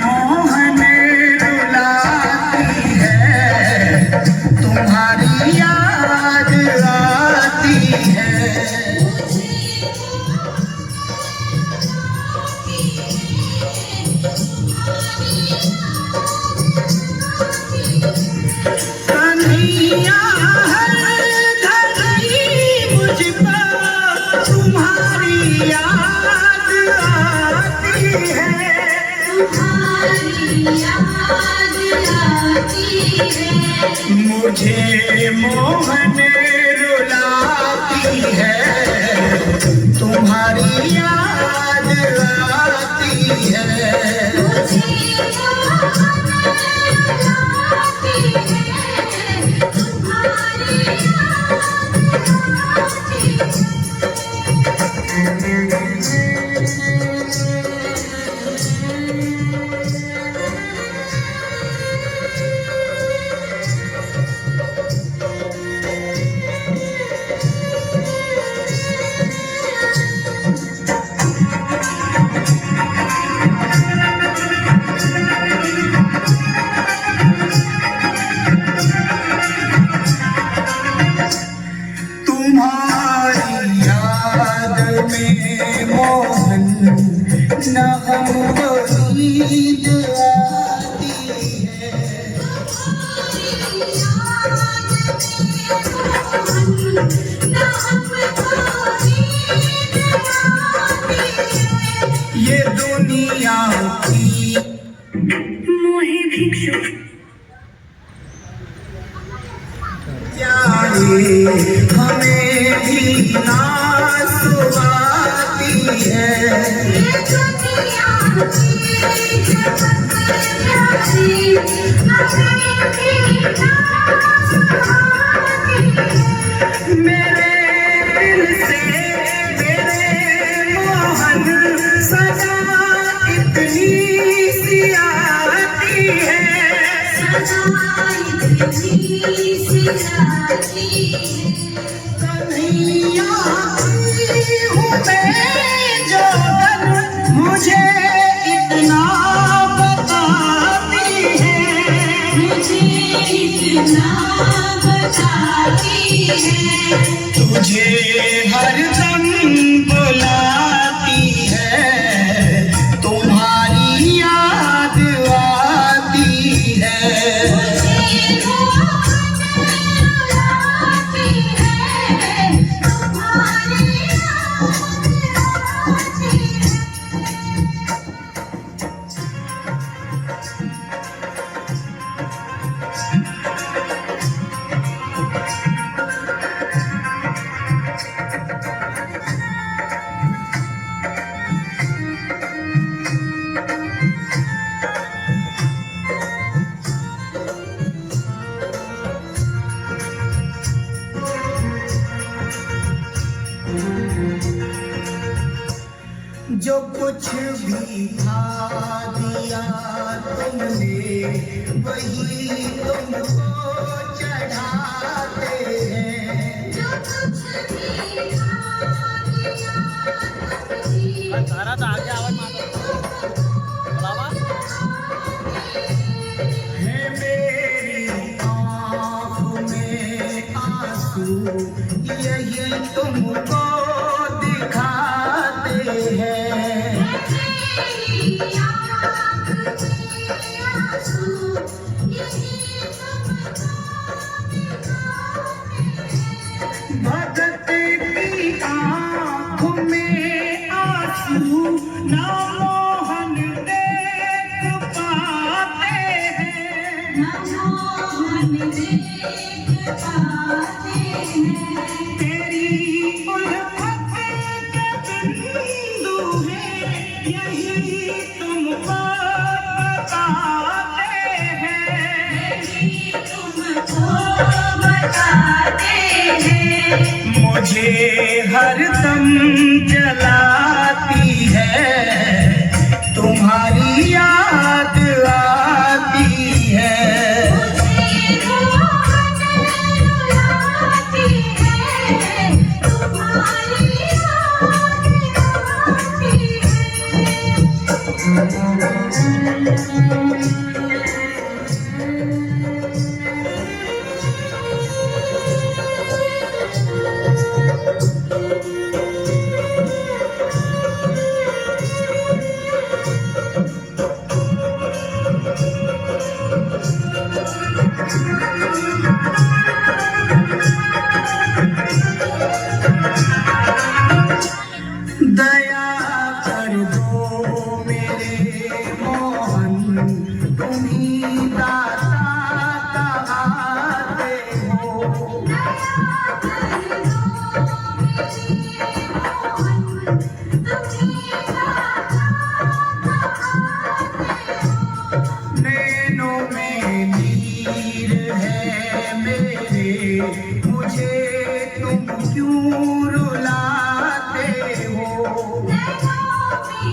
मोहन रुलाती है, तुम्हारी याद आती है। कन्हैया हर घड़ी मुझ पर तुम्हारी याद आती है, तुम्हारी याद आती है। मुझे मोहन रुलाती है, तुम्हारी याद आती है। मुझे मोहन न हमको नींद आती है, ये दुनिया की मोहे भिक्षु हमें भी ना सुहाती है। मेरे दिल से मेरे मोहन सजा इतनी सी आती है, कन्हैया हूँ मैं जो मुझे इतना बताती है, मुझे इतना बताती है। तुझे हरदम बुलाती है, तुम्हारी याद आती है। जो कुछ भी था दिया तुमने, वही तुमको चढ़ाते हैं। जो कुछ भी था दिया तुमने, सारा तो आगे आवाज है मेरी आँखों में आंसू, यही तुमको दिखाते हैं। भगत की आँखों में आंसू ना मोहन देख पाते हैं, ना मोहन देख पाते हैं। तेरी उल्फत के बिंदु है, यही तुमको बताते हैं, यही तुमको बताते हैं। मुझे हरदम जलाती है, तुम्हारी याद आती है। मुझे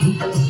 है।